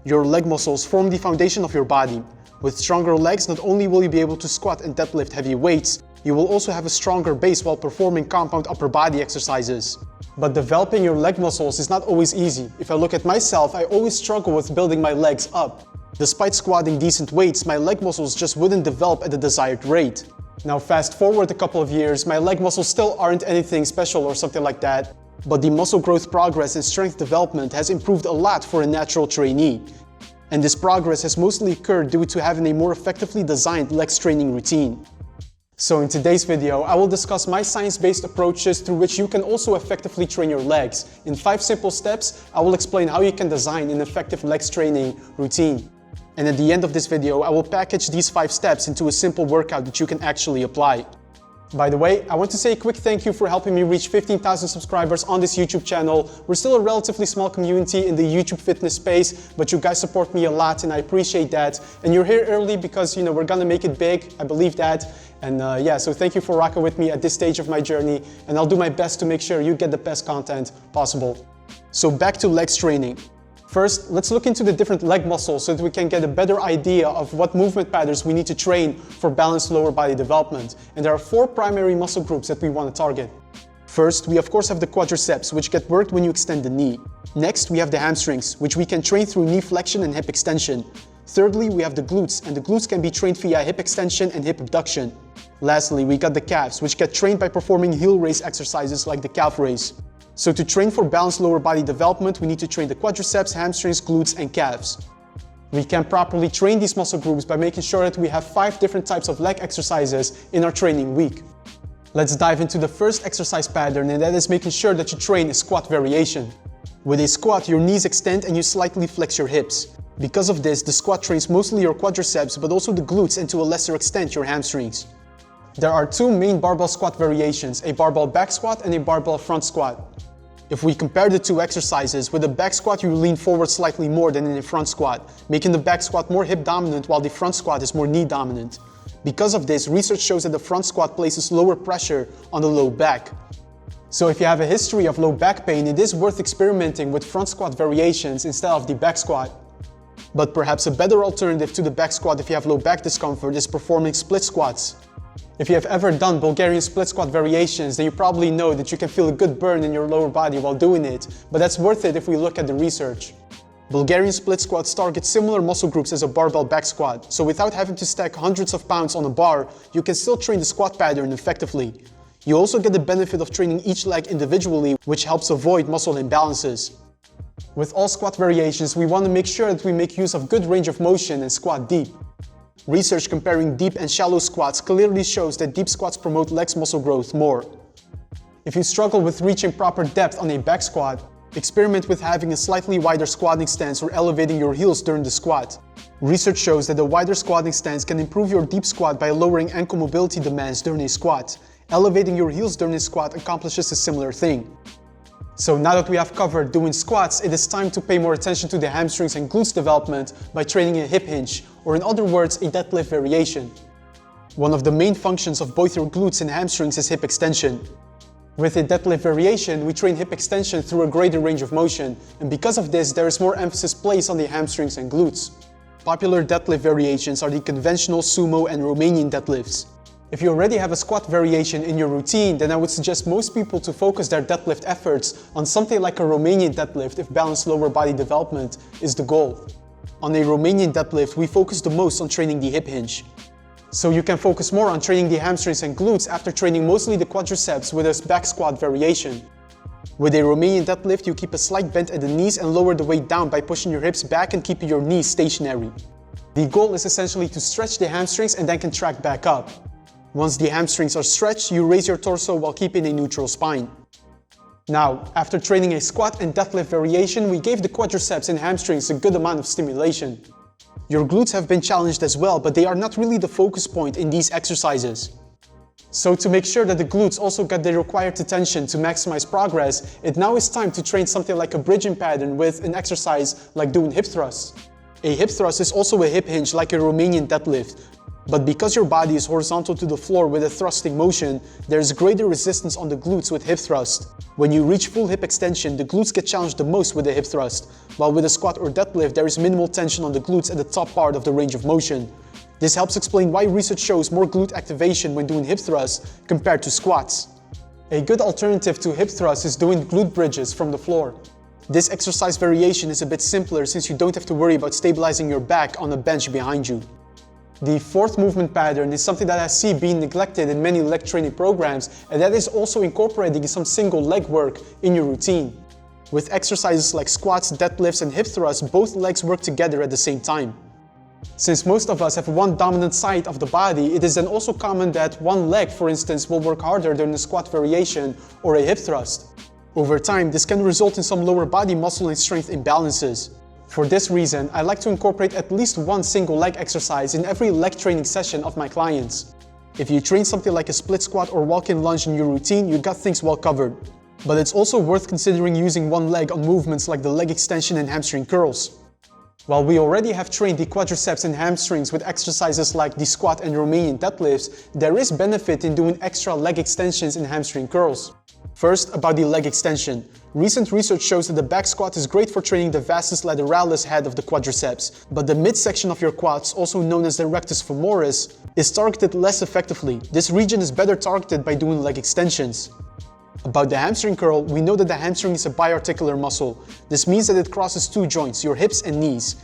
Your leg muscles form the foundation of your body. With stronger legs, not only will you be able to squat and deadlift heavy weights, you will also have a stronger base while performing compound upper body exercises. But developing your leg muscles is not always easy. If I look at myself, I always struggle with building my legs up. Despite squatting decent weights, my leg muscles just wouldn't develop at the desired rate. Now fast forward a couple of years, my leg muscles still aren't anything special or something like that, but the muscle growth progress and strength development has improved a lot for a natural trainee. And this progress has mostly occurred due to having a more effectively designed legs training routine. So in today's video, I will discuss my science-based approaches through which you can also effectively train your legs. In 5 simple steps, I will explain how you can design an effective legs training routine. And at the end of this video, I will package these 5 steps into a simple workout that you can actually apply. By the way, I want to say a quick thank you for helping me reach 15,000 subscribers on this YouTube channel. We're still a relatively small community in the YouTube fitness space, but you guys support me a lot and I appreciate that. And you're here early because, we're gonna make it big. I believe that. And so thank you for rocking with me at this stage of my journey, and I'll do my best to make sure you get the best content possible. So back to legs training. First, let's look into the different leg muscles so that we can get a better idea of what movement patterns we need to train for balanced lower body development. And there are 4 primary muscle groups that we want to target. First, we of course have the quadriceps, which get worked when you extend the knee. Next, we have the hamstrings, which we can train through knee flexion and hip extension. Thirdly, we have the glutes, and the glutes can be trained via hip extension and hip abduction. Lastly, we got the calves, which get trained by performing heel raise exercises like the calf raise. So to train for balanced lower body development, we need to train the quadriceps, hamstrings, glutes, and calves. We can properly train these muscle groups by making sure that we have 5 different types of leg exercises in our training week. Let's dive into the first exercise pattern, and that is making sure that you train a squat variation. With a squat, your knees extend and you slightly flex your hips. Because of this, the squat trains mostly your quadriceps, but also the glutes and to a lesser extent your hamstrings. There are 2 main barbell squat variations, a barbell back squat and a barbell front squat. If we compare the 2 exercises, with the back squat you lean forward slightly more than in a front squat, making the back squat more hip dominant while the front squat is more knee dominant. Because of this, research shows that the front squat places lower pressure on the low back. So if you have a history of low back pain, it is worth experimenting with front squat variations instead of the back squat. But perhaps a better alternative to the back squat if you have low back discomfort is performing split squats. If you have ever done Bulgarian split squat variations, then you probably know that you can feel a good burn in your lower body while doing it, but that's worth it if we look at the research. Bulgarian split squats target similar muscle groups as a barbell back squat, so without having to stack hundreds of pounds on a bar, you can still train the squat pattern effectively. You also get the benefit of training each leg individually, which helps avoid muscle imbalances. With all squat variations, we want to make sure that we make use of good range of motion and squat deep. Research comparing deep and shallow squats clearly shows that deep squats promote legs muscle growth more. If you struggle with reaching proper depth on a back squat, experiment with having a slightly wider squatting stance or elevating your heels during the squat. Research shows that a wider squatting stance can improve your deep squat by lowering ankle mobility demands during a squat. Elevating your heels during a squat accomplishes a similar thing. So now that we have covered doing squats, it is time to pay more attention to the hamstrings and glutes development by training a hip hinge, or in other words, a deadlift variation. One of the main functions of both your glutes and hamstrings is hip extension. With a deadlift variation, we train hip extension through a greater range of motion, and because of this, there is more emphasis placed on the hamstrings and glutes. Popular deadlift variations are the conventional sumo and Romanian deadlifts. If you already have a squat variation in your routine, then I would suggest most people to focus their deadlift efforts on something like a Romanian deadlift if balanced lower body development is the goal. On a Romanian deadlift, we focus the most on training the hip hinge. So you can focus more on training the hamstrings and glutes after training mostly the quadriceps with a back squat variation. With a Romanian deadlift, you keep a slight bend at the knees and lower the weight down by pushing your hips back and keeping your knees stationary. The goal is essentially to stretch the hamstrings and then contract back up. Once the hamstrings are stretched, you raise your torso while keeping a neutral spine. Now, after training a squat and deadlift variation, we gave the quadriceps and hamstrings a good amount of stimulation. Your glutes have been challenged as well, but they are not really the focus point in these exercises. So to make sure that the glutes also get the required attention to maximize progress, it now is time to train something like a bridging pattern with an exercise like doing hip thrusts. A hip thrust is also a hip hinge like a Romanian deadlift, But because your body is horizontal to the floor with a thrusting motion, there is greater resistance on the glutes with hip thrust. When you reach full hip extension, the glutes get challenged the most with the hip thrust, while with a squat or deadlift, there is minimal tension on the glutes at the top part of the range of motion. This helps explain why research shows more glute activation when doing hip thrusts compared to squats. A good alternative to hip thrusts is doing glute bridges from the floor. This exercise variation is a bit simpler since you don't have to worry about stabilizing your back on a bench behind you. The fourth movement pattern is something that I see being neglected in many leg training programs, and that is also incorporating some single leg work in your routine. With exercises like squats, deadlifts, and hip thrusts, both legs work together at the same time. Since most of us have one dominant side of the body, it is then also common that one leg, for instance, will work harder during a squat variation or a hip thrust. Over time, this can result in some lower body muscle and strength imbalances. For this reason, I like to incorporate at least one single leg exercise in every leg training session of my clients. If you train something like a split squat or walk-in lunge in your routine, you got things well covered. But it's also worth considering using one leg on movements like the leg extension and hamstring curls. While we already have trained the quadriceps and hamstrings with exercises like the squat and Romanian deadlifts, there is benefit in doing extra leg extensions and hamstring curls. First, about the leg extension. Recent research shows that the back squat is great for training the vastus lateralis head of the quadriceps, but the midsection of your quads, also known as the rectus femoris, is targeted less effectively. This region is better targeted by doing leg extensions. About the hamstring curl, we know that the hamstring is a biarticular muscle. This means that it crosses two joints, your hips and knees.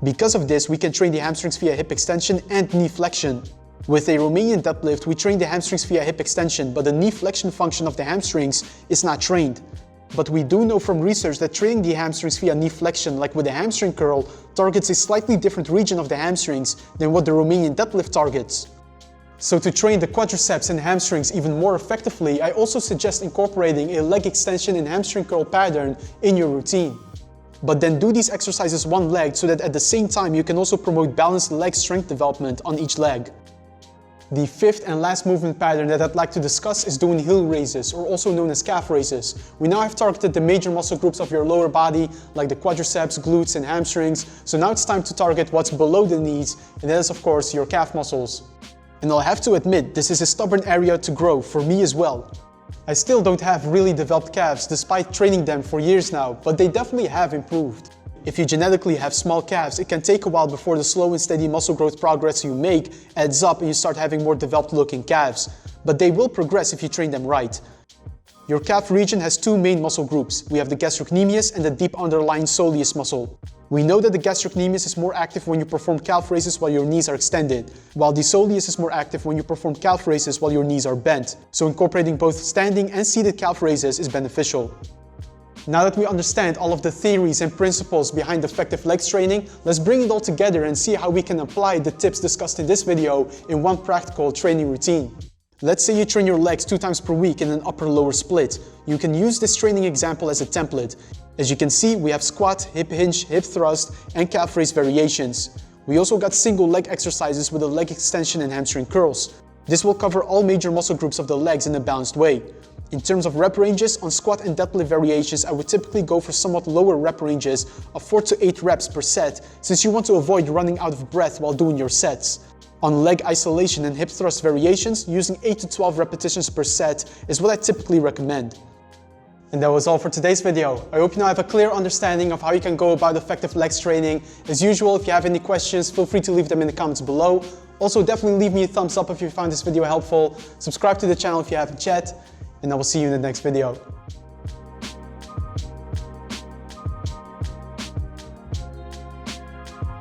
Because of this, we can train the hamstrings via hip extension and knee flexion. With a Romanian deadlift, we train the hamstrings via hip extension, but the knee flexion function of the hamstrings is not trained. But we do know from research that training the hamstrings via knee flexion, like with the hamstring curl, targets a slightly different region of the hamstrings than what the Romanian deadlift targets. So to train the quadriceps and hamstrings even more effectively, I also suggest incorporating a leg extension and hamstring curl pattern in your routine. But then do these exercises one leg so that at the same time you can also promote balanced leg strength development on each leg. The fifth and last movement pattern that I'd like to discuss is doing heel raises, or also known as calf raises. We now have targeted the major muscle groups of your lower body, like the quadriceps, glutes, and hamstrings, so now it's time to target what's below the knees, and that is of course your calf muscles. And I'll have to admit, this is a stubborn area to grow, for me as well. I still don't have really developed calves despite training them for years now, but they definitely have improved. If you genetically have small calves, it can take a while before the slow and steady muscle growth progress you make adds up and you start having more developed looking calves. But they will progress if you train them right. Your calf region has two main muscle groups. We have the gastrocnemius and the deep underlying soleus muscle. We know that the gastrocnemius is more active when you perform calf raises while your knees are extended, while the soleus is more active when you perform calf raises while your knees are bent. So incorporating both standing and seated calf raises is beneficial. Now that we understand all of the theories and principles behind effective legs training, let's bring it all together and see how we can apply the tips discussed in this video in one practical training routine. Let's say you train your legs 2 times per week in an upper-lower split. You can use this training example as a template. As you can see, we have squat, hip hinge, hip thrust, and calf raise variations. We also got single leg exercises with a leg extension and hamstring curls. This will cover all major muscle groups of the legs in a balanced way. In terms of rep ranges, on squat and deadlift variations, I would typically go for somewhat lower rep ranges of 4 to 8 reps per set, since you want to avoid running out of breath while doing your sets. On leg isolation and hip thrust variations, using 8 to 12 repetitions per set is what I typically recommend. And that was all for today's video. I hope you now have a clear understanding of how you can go about effective legs training. As usual, if you have any questions, feel free to leave them in the comments below. Also, definitely leave me a thumbs up if you found this video helpful. Subscribe to the channel if you haven't yet. And I will see you in the next video.